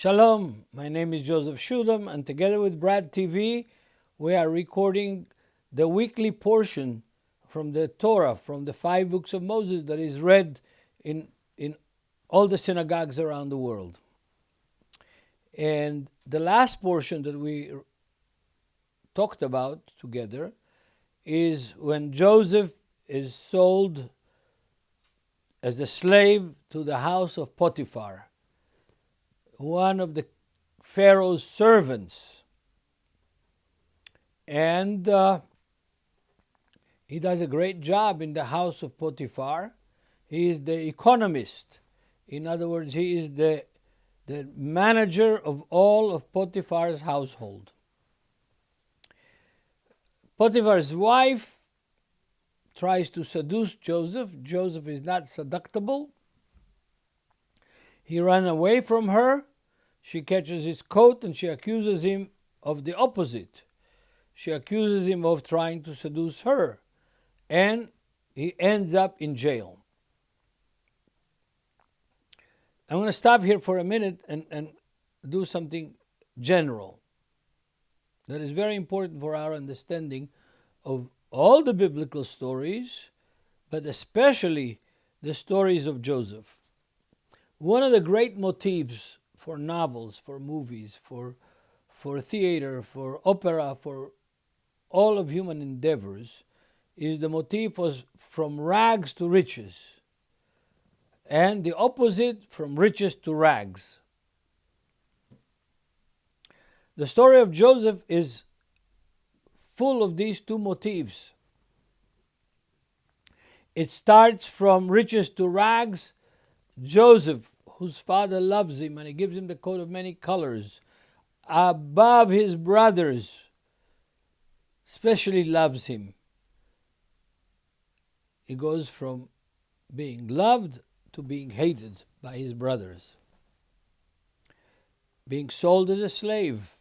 Shalom, my name is Joseph Shulam, and together with Brad TV, we are recording the weekly portion from the Torah, from the 5 books of Moses that is read in all the synagogues around the world. And the last portion that we talked about together is when Joseph is sold as a slave to the house of Potiphar, one of the Pharaoh's servants. And he does a great job in the house of Potiphar. He is the economist. In other words, he is the manager of all of Potiphar's household. Potiphar's wife tries to seduce Joseph. Joseph is not seductible. He runs away from her. She catches his coat and she accuses him of the opposite. She accuses him of trying to seduce her. And he ends up in jail. I'm going to stop here for a minute and do something general that is very important for our understanding of all the biblical stories, but especially the stories of Joseph. One of the great motifs for novels, for movies, for theater, for opera, for all of human endeavors is the motif was from rags to riches, and the opposite, from riches to rags. The story of Joseph is full of these two motifs. It starts from riches to rags. Joseph, whose father loves him and he gives him the coat of many colors, above his brothers, especially loves him. He goes from being loved to being hated by his brothers. Being sold as a slave.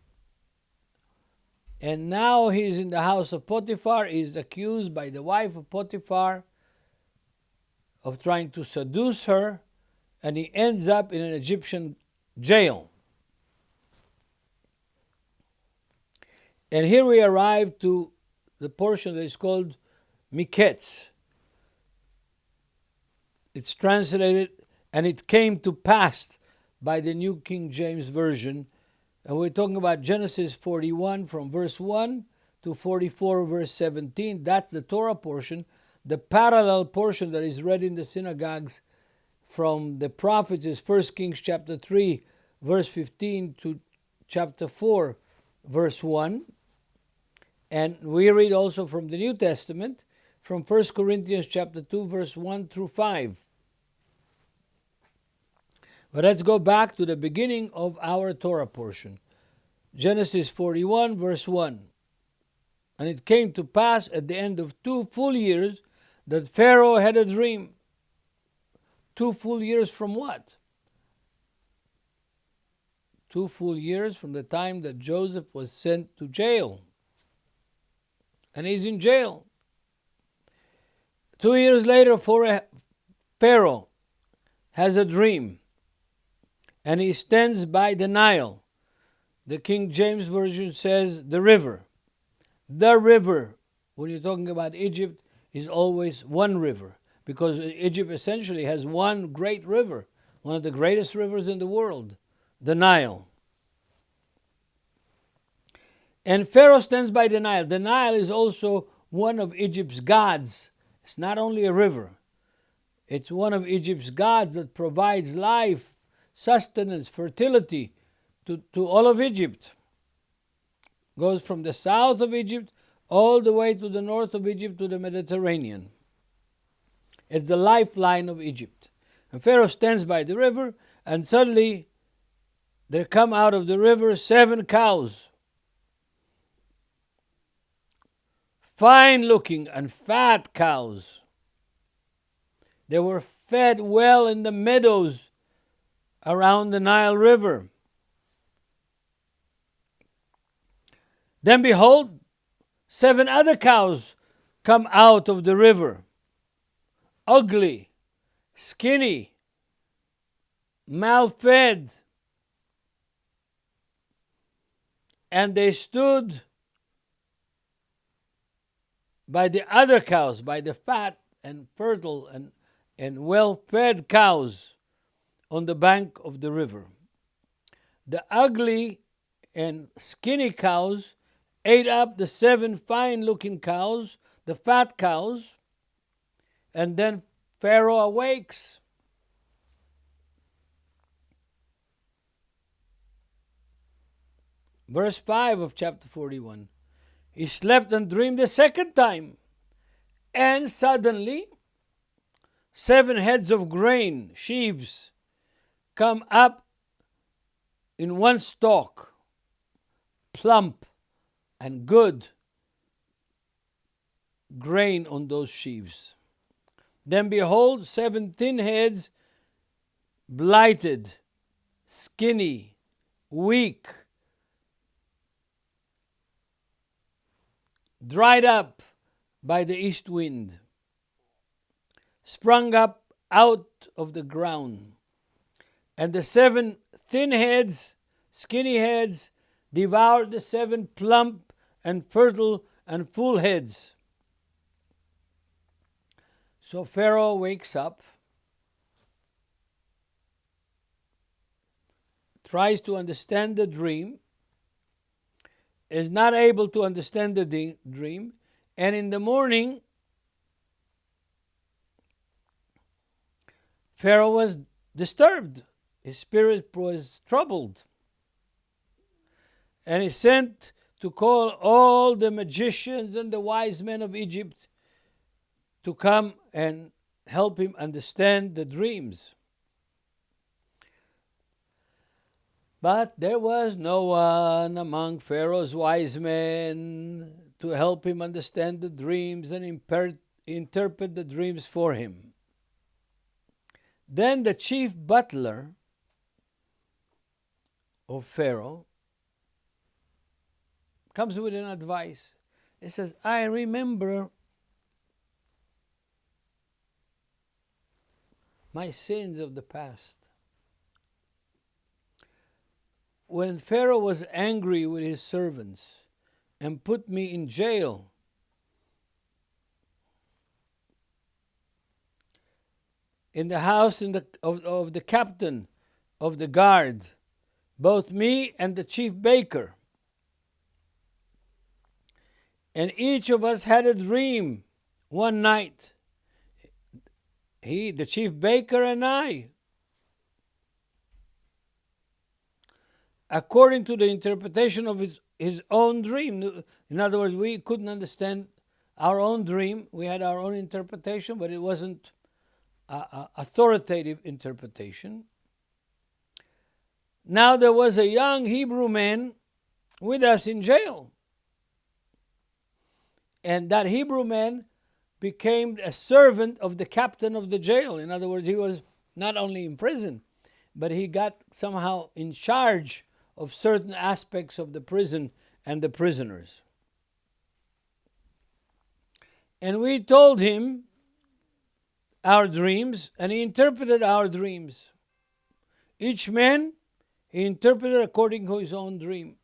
And now he is in the house of Potiphar. He is accused by the wife of Potiphar of trying to seduce her, and he ends up in an Egyptian jail. And here we arrive to the portion that is called Miketz. It's translated, and it came to pass by the New King James Version. And we're talking about Genesis 41 from verse 1 to 44 verse 17. That's the Torah portion. The parallel portion that is read in the synagogues from the prophets is 1 Kings chapter 3 verse 15 to chapter 4 verse 1. And we read also from the New Testament from 1 Corinthians chapter 2 verse 1 through 5. But let's go back to the beginning of our Torah portion. Genesis 41 verse 1. And it came to pass at the end of 2 full years that Pharaoh had a dream. 2 full years from what? 2 full years from the time that Joseph was sent to jail. And he's in jail. 2 years later, Pharaoh has a dream. And he stands by the Nile. The King James Version says the river. The river, when you're talking about Egypt, is always one river. Because Egypt essentially has one great river, one of the greatest rivers in the world, the Nile. And Pharaoh stands by the Nile. The Nile is also one of Egypt's gods. It's not only a river. It's one of Egypt's gods that provides life, sustenance, fertility to all of Egypt. Goes from the south of Egypt all the way to the north of Egypt to the Mediterranean. It's the lifeline of Egypt. And Pharaoh stands by the river, and suddenly there come out of the river 7 cows. Fine looking and fat cows. They were fed well in the meadows around the Nile River. Then behold, 7 other cows come out of the river. Ugly, skinny, mal-fed, And they stood by the other cows, by the fat and fertile and well-fed cows on the bank of the river. The ugly and skinny cows ate up the 7 fine-looking cows, the fat cows, and then Pharaoh awakes. Verse 5 of chapter 41. He slept and dreamed a second time, and suddenly 7 heads of grain, sheaves, come up in one stalk, plump and good grain on those sheaves. Then behold, 7 thin heads, blighted, skinny, weak, dried up by the east wind, sprung up out of the ground. And the 7 thin heads, skinny heads, devoured the 7 plump and fertile and full heads. So Pharaoh wakes up, tries to understand the dream, is not able to understand the dream, and in the morning, Pharaoh was disturbed. His spirit was troubled. And he sent to call all the magicians and the wise men of Egypt to come and help him understand the dreams. But there was no one among Pharaoh's wise men to help him understand the dreams and interpret the dreams for him. Then the chief butler of Pharaoh comes with an advice. He says, I remember my sins of the past. When Pharaoh was angry with his servants and put me in jail, in the house of the captain of the guard, both me and the chief baker, and each of us had a dream one night. He, the chief baker, and I, according to the interpretation of his own dream. In other words, we couldn't understand our own dream. We had our own interpretation, but it wasn't authoritative interpretation. Now there was a young Hebrew man with us in jail. And that Hebrew man became a servant of the captain of the jail. In other words, he was not only in prison, but he got somehow in charge of certain aspects of the prison and the prisoners. And we told him our dreams, and he interpreted our dreams. Each man, he interpreted according to his own dream.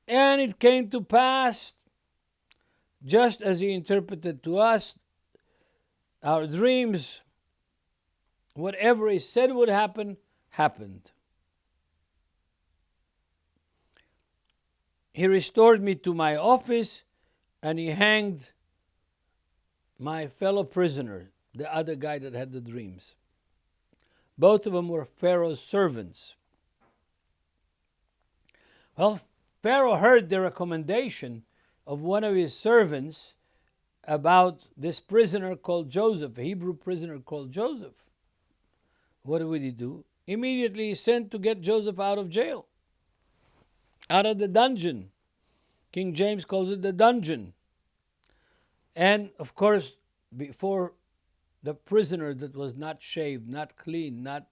And it came to pass, just as he interpreted to us our dreams, whatever he said would happen, happened. He restored me to my office, and he hanged my fellow prisoner, the other guy that had the dreams. Both of them were Pharaoh's servants. Well, Pharaoh heard the recommendation of one of his servants about this prisoner called Joseph, a Hebrew prisoner called Joseph. What would he do? Immediately he sent to get Joseph out of jail, out of the dungeon. King James calls it the dungeon. And of course, before the prisoner that was not shaved, not clean, not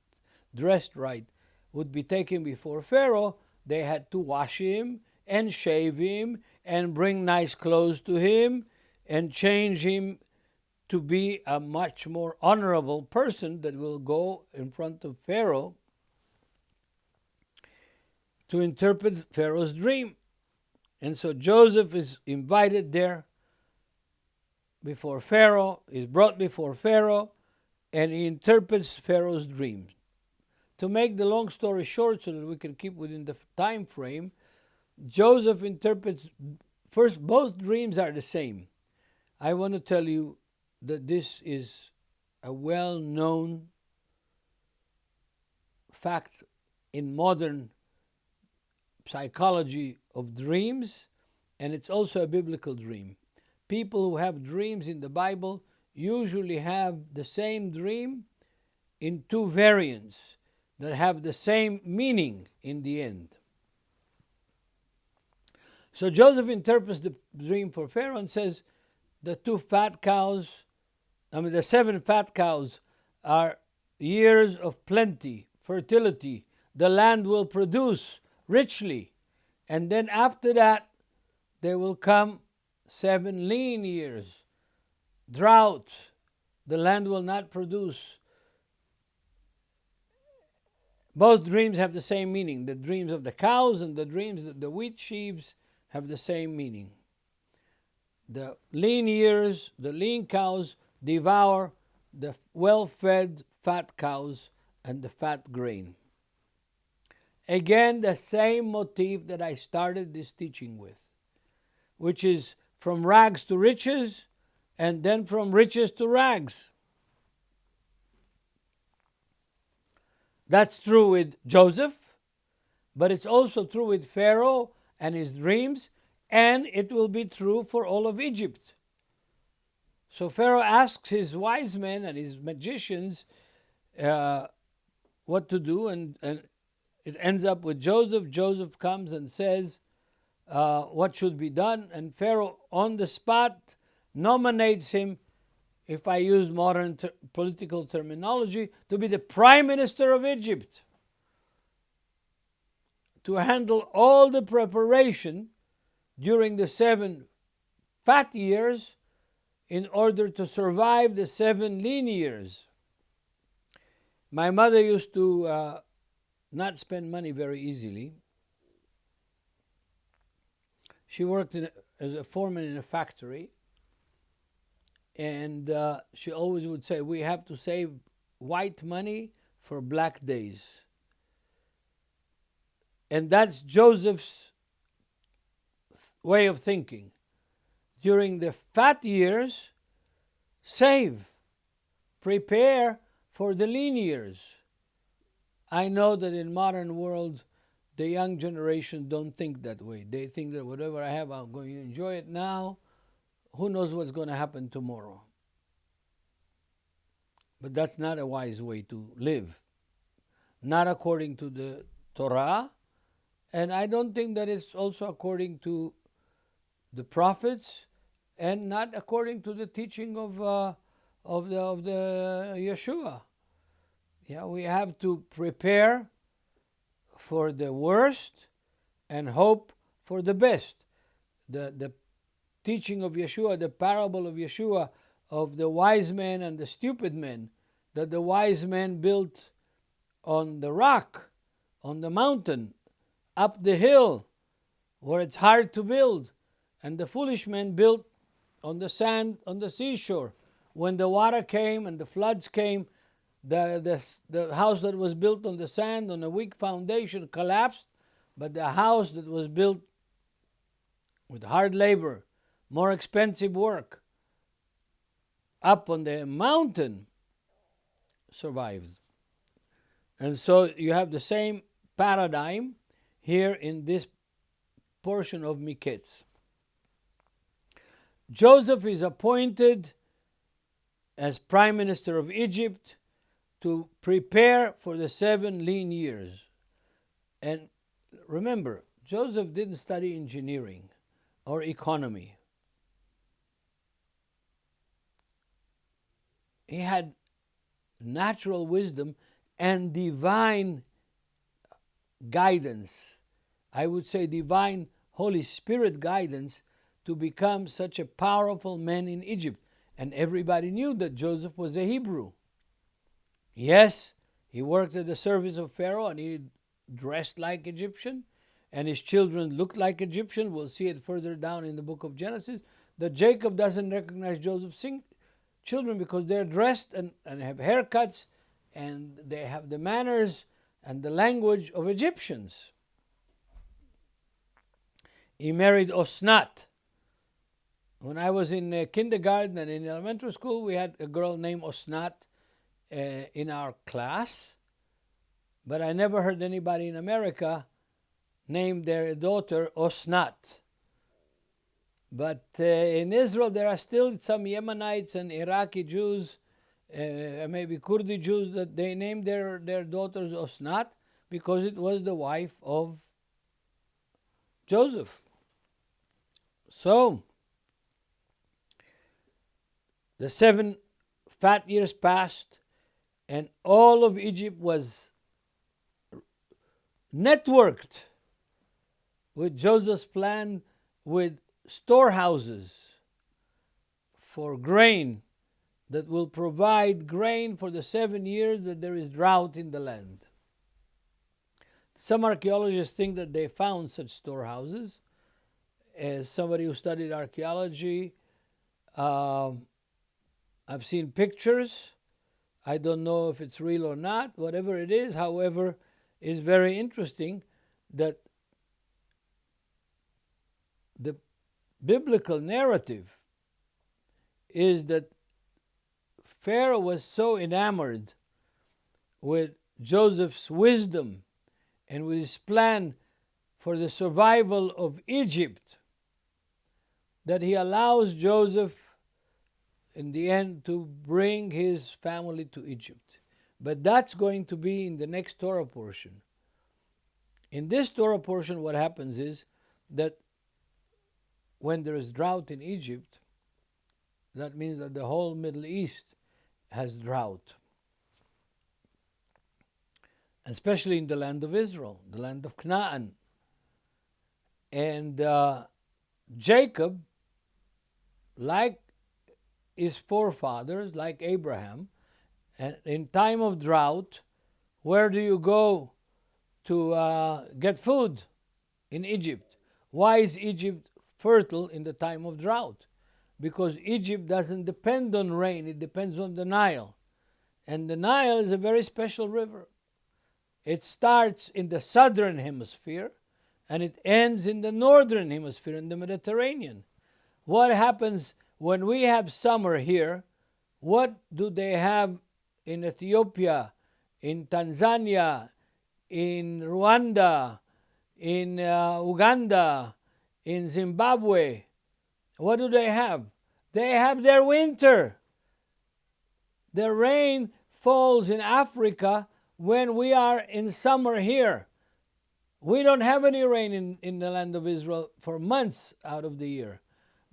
dressed right, would be taken before Pharaoh, they had to wash him and shave him and bring nice clothes to him and change him to be a much more honorable person that will go in front of Pharaoh. to interpret Pharaoh's dream. And so Joseph is invited there before Pharaoh, is brought before Pharaoh, and he interprets Pharaoh's dreams. To make the long story short so that we can keep within the time frame, Joseph interprets, first, both dreams are the same. I want to tell you that this is a well-known fact in modern psychology of dreams, and it's also a biblical dream. People who have dreams in the Bible usually have the same dream in two variants that have the same meaning in the end. So Joseph interprets the dream for Pharaoh and says the the 7 fat cows are years of plenty, fertility. The land will produce richly. And then after that, there will come 7 lean years, drought. The land will not produce. Both dreams have the same meaning. The dreams of the cows and the dreams of the wheat sheaves have the same meaning. The lean years, the lean cows devour the well-fed fat cows and the fat grain. Again, the same motif that I started this teaching with, which is from rags to riches, and then from riches to rags. That's true with Joseph, but it's also true with Pharaoh and his dreams, and it will be true for all of Egypt. So Pharaoh asks his wise men and his magicians what to do, and it ends up with Joseph. Joseph comes and says what should be done, and Pharaoh on the spot nominates him, if I use modern political terminology, to be the prime minister of Egypt, to handle all the preparation during the 7 fat years in order to survive the 7 lean years. My mother used to not spend money very easily. She worked as a foreman in a factory, and she always would say, we have to save white money for black days. And that's Joseph's way of thinking. During the fat years, save, prepare for the lean years. I know that in modern world, the young generation don't think that way. They think that whatever I have, I'm going to enjoy it now. Who knows what's going to happen tomorrow? But that's not a wise way to live. Not according to the Torah, and I don't think that it's also according to the prophets, and not according to the teaching of the Yeshua. Yeah, we have to prepare for the worst and hope for the best. The teaching of Yeshua, the parable of Yeshua of the wise man and the stupid man, that the wise man built on the rock, on the mountain, up the hill, where it's hard to build, and the foolish man built on the sand, on the seashore. When the water came and the floods came, the house that was built on the sand, on a weak foundation, collapsed, but the house that was built with hard labor, more expensive work, up on the mountain, survived. And so you have the same paradigm here in this portion of Miketz. Joseph is appointed as prime minister of Egypt to prepare for the 7 lean years. And remember, Joseph didn't study engineering or economy. He had natural wisdom and divine guidance. I would say divine Holy Spirit guidance to become such a powerful man in Egypt. And everybody knew that Joseph was a Hebrew. Yes, he worked at the service of Pharaoh and he dressed like Egyptian. and his children looked like Egyptians. We'll see it further down in the book of Genesis, that Jacob doesn't recognize Joseph's children because they're dressed and have haircuts, and they have the manners and the language of Egyptians. He married Osnat. When I was in kindergarten and in elementary school, we had a girl named Osnat in our class, but I never heard anybody in America name their daughter Osnat. But in Israel, there are still some Yemenites and Iraqi Jews, maybe Kurdi Jews, that they named their daughters Osnat because it was the wife of Joseph. So, the 7 fat years passed, and all of Egypt was networked with Joseph's plan, with storehouses for grain that will provide grain for the 7 years that there is drought in the land. Some archaeologists think that they found such storehouses. As somebody who studied archaeology, I've seen pictures. I don't know if it's real or not. Whatever it is, however, is very interesting that the biblical narrative is that Pharaoh was so enamored with Joseph's wisdom and with his plan for the survival of Egypt that he allows Joseph in the end to bring his family to Egypt. But that's going to be in the next Torah portion. In this Torah portion, what happens is that when there is drought in Egypt, that means that the whole Middle East has drought. Especially in the land of Israel, the land of Canaan. And Jacob, like his forefathers, like Abraham, and in time of drought, where do you go to get food? In Egypt. Why is Egypt fertile in the time of drought? Because Egypt doesn't depend on rain, it depends on the Nile. And the Nile is a very special river. It starts in the southern hemisphere and it ends in the northern hemisphere, in the Mediterranean. What happens when we have summer here? What do they have in Ethiopia, in Tanzania, in Rwanda, in Uganda, in Zimbabwe? What do they have? They have their winter. The rain falls in Africa when we are in summer here. We don't have any rain in the land of Israel for months out of the year.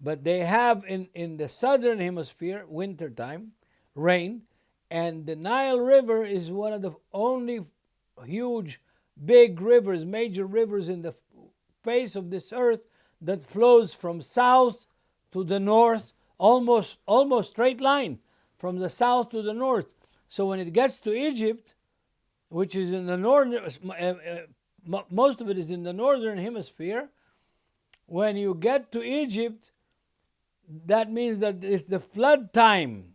But they have in the southern hemisphere, winter time, rain. And the Nile River is one of the only huge, big rivers, major rivers in the face of this earth that flows from south to the north, almost straight line from the south to the north. So when it gets to Egypt, which is in the northern, most of it is in the northern hemisphere, when you get to Egypt, that means that it's the flood time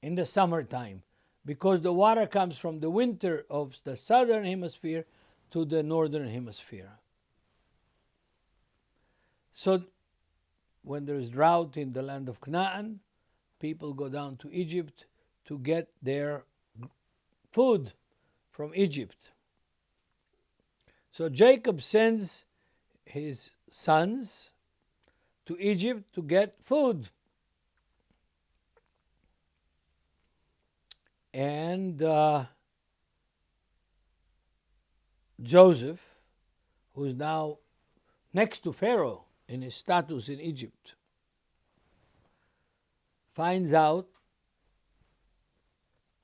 in the summertime, because the water comes from the winter of the southern hemisphere to the northern hemisphere. So when there is drought in the land of Canaan, people go down to Egypt to get their food from Egypt. So Jacob sends his sons to Egypt to get food. And Joseph, who is now next to Pharaoh in his status in Egypt, finds out,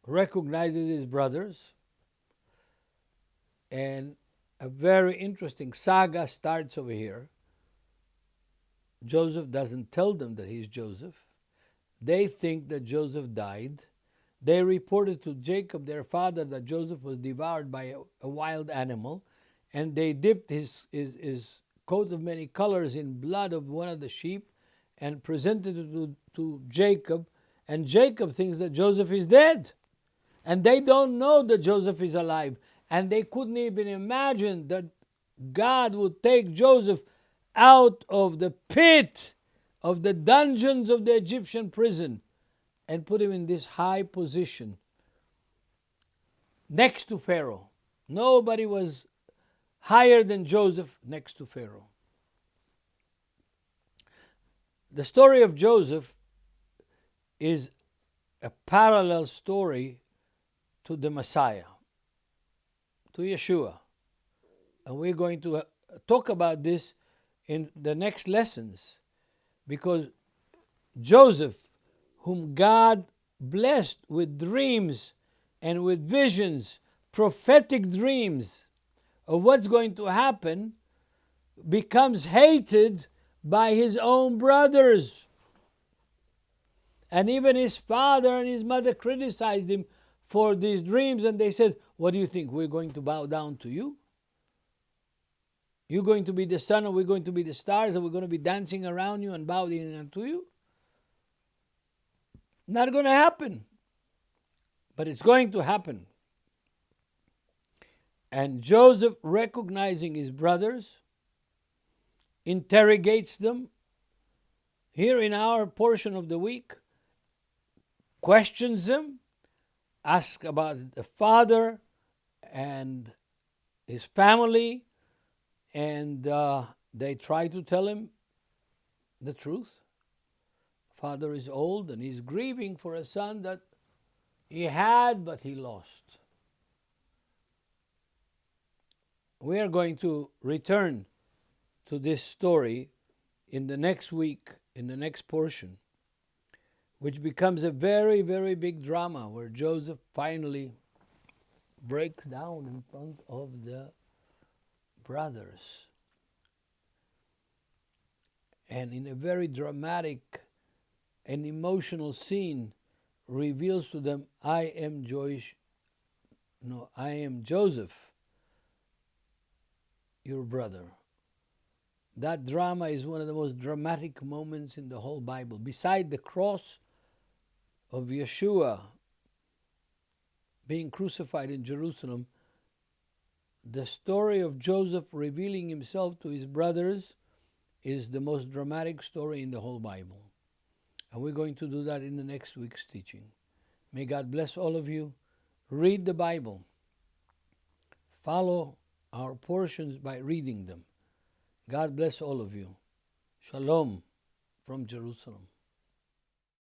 recognizes his brothers, and a very interesting saga starts over here. Joseph doesn't tell them that he's Joseph. They think that Joseph died. They reported to Jacob, their father, that Joseph was devoured by a wild animal, and they dipped his coat of many colors in blood of one of the sheep and presented it to Jacob. And Jacob thinks that Joseph is dead. And they don't know that Joseph is alive. And they couldn't even imagine that God would take Joseph out of the pit, of the dungeons of the Egyptian prison, and put him in this high position next to Pharaoh. Nobody was higher than Joseph next to Pharaoh. The story of Joseph is a parallel story to the Messiah, to Yeshua. And we're going to talk about this in the next lessons, because Joseph, whom God blessed with dreams and with visions, prophetic dreams of what's going to happen, becomes hated by his own brothers. And even his father and his mother criticized him for these dreams, and they said, "What do you think? We're going to bow down to you? You're going to be the sun, and we're going to be the stars, and we're going to be dancing around you and bowing down to you?" Not going to happen. But it's going to happen. And Joseph, recognizing his brothers, interrogates them here in our portion of the week, questions them, asks about the father and his family, and they try to tell him the truth. Father is old and he's grieving for a son that he had but he lost. We are going to return to this story in the next week, in the next portion, which becomes a very, very big drama where Joseph finally breaks down in front of the brothers. And in a very dramatic and emotional scene, reveals to them, I am Joseph, your brother. That drama is one of the most dramatic moments in the whole Bible. Beside the cross of Yeshua being crucified in Jerusalem, the story of Joseph revealing himself to his brothers is the most dramatic story in the whole Bible. And we're going to do that in the next week's teaching. May God bless all of you. Read the Bible. Follow our portions by reading them. God bless all of you. Shalom from Jerusalem.